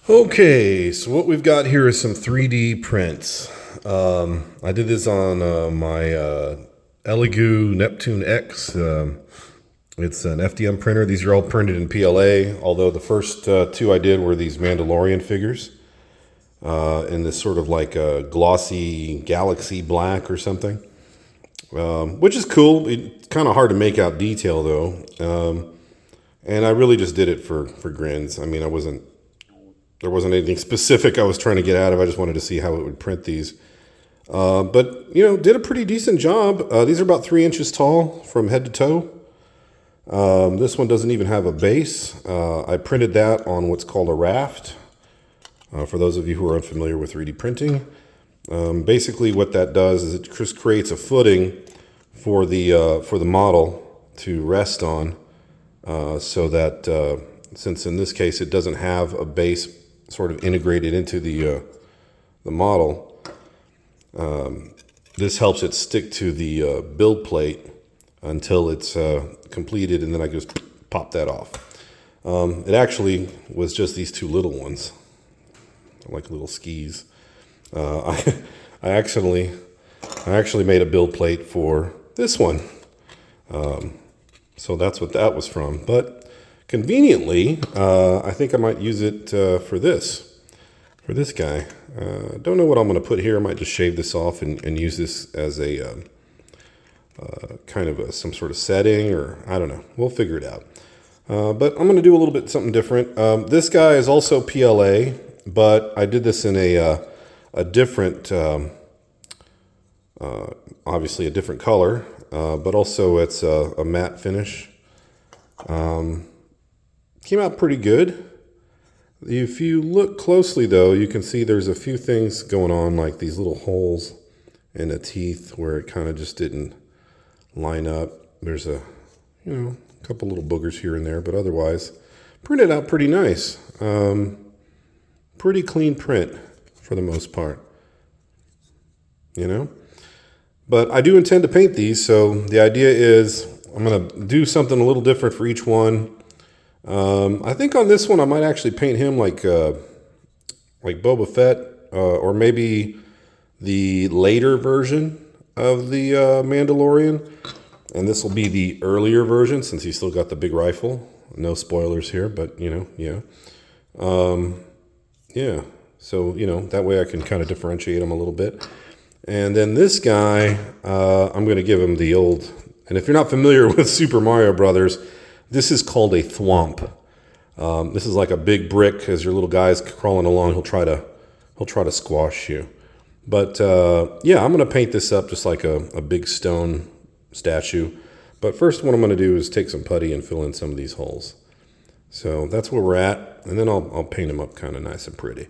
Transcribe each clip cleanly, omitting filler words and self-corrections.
Okay, so what we've got here is some 3D prints. I did this on my Elegoo Neptune X. It's an FDM printer. These are all printed in PLA, although the first two I did were these Mandalorian figures in this sort of like a glossy galaxy black or something, which is cool. It's kind of hard to make out detail though, and I really just did it for grins. I mean, there wasn't anything specific I was trying to get out of. I just wanted to see how it would print these. But, you know, did a pretty decent job. These are about 3 inches tall from head to toe. This one doesn't even have a base. I printed that on what's called a raft. For those of you who are unfamiliar with 3D printing. Basically what that does is it just creates a footing for the model to rest on, so that since in this case it doesn't have a base sort of integrated into the model, this helps it stick to the build plate until it's completed, and then I just pop that off. It actually was just these two little ones, like little skis. I actually made a build plate for this one, so that's what that was from. But conveniently, I think I might use it for this guy. Don't know what I'm going to put here. I might just shave this off and use this as a kind of some sort of setting, or I don't know. We'll figure it out. But I'm going to do a little bit something different. This guy is also PLA, but I did this in a different, obviously a different color, but also it's a matte finish. Came out pretty good. If you look closely though, you can see there's a few things going on, like these little holes in the teeth where it kind of just didn't line up. There's a couple little boogers here and there, but otherwise printed out pretty nice. Pretty clean print for the most part, But I do intend to paint these, so the idea is I'm going to do something a little different for each one. I think on this one I might actually paint him like Boba Fett, or maybe the later version of the Mandalorian, and this will be the earlier version since he's still got the big rifle. No spoilers here, but yeah. So that way I can kind of differentiate him a little bit. And then this guy, I'm going to give him the old. And if you're not familiar with Super Mario Brothers, this is called a thwomp. This is like a big brick. As your little guy's crawling along, he'll try to squash you. But yeah, I'm going to paint this up just like a big stone statue. But first, what I'm going to do is take some putty and fill in some of these holes. So that's where we're at, and then I'll paint them up kind of nice and pretty.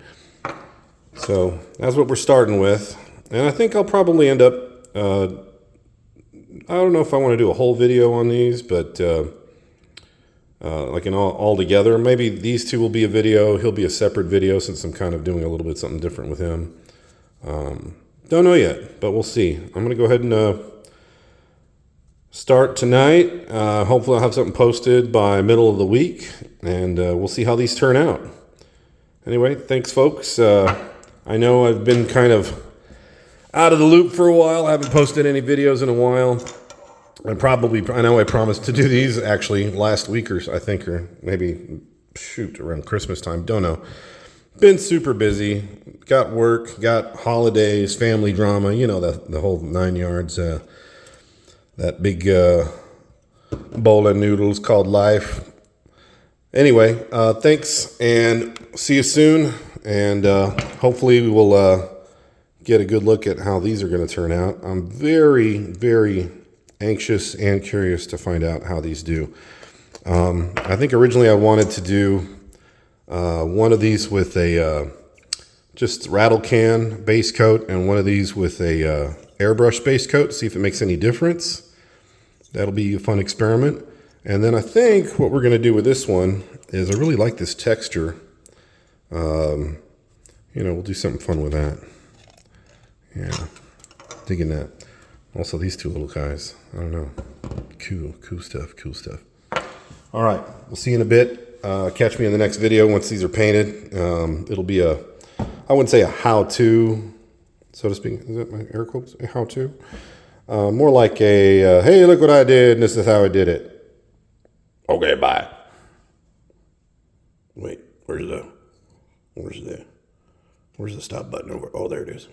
So that's what we're starting with, and I think I'll probably end up. I don't know if I want to do a whole video on these, but like all together. Maybe these two will be a video. He'll be a separate video since I'm kind of doing a little bit something different with him. Don't know yet, but we'll see. I'm going to go ahead and start tonight. Hopefully I'll have something posted by middle of the week, and we'll see how these turn out. Anyway, thanks, folks. I know I've been kind of out of the loop for a while. I haven't posted any videos in a while. I know I promised to do these actually last week, or I think, or maybe, around Christmas time. Don't know. Been super busy. Got work, got holidays, family drama, the whole 9 yards. That big bowl of noodles called life. Anyway, thanks, and see you soon. And hopefully we will get a good look at how these are going to turn out. I'm very, very anxious and curious to find out how these do. I think originally I wanted to do one of these with a just rattle can base coat, and one of these with a airbrush base coat, see if it makes any difference. That'll be a fun experiment. And then I think what we're going to do with this one is I really like this texture. We'll do something fun with that. Yeah, digging that. Also, these two little guys. I don't know. Cool stuff. All right, we'll see you in a bit. Catch me in the next video once these are painted. It'll be I wouldn't say a how-to, so to speak. Is that my air quotes? A how-to? More like a, hey, look what I did, and this is how I did it. Okay, bye. Wait, where's the stop button over? Oh, there it is.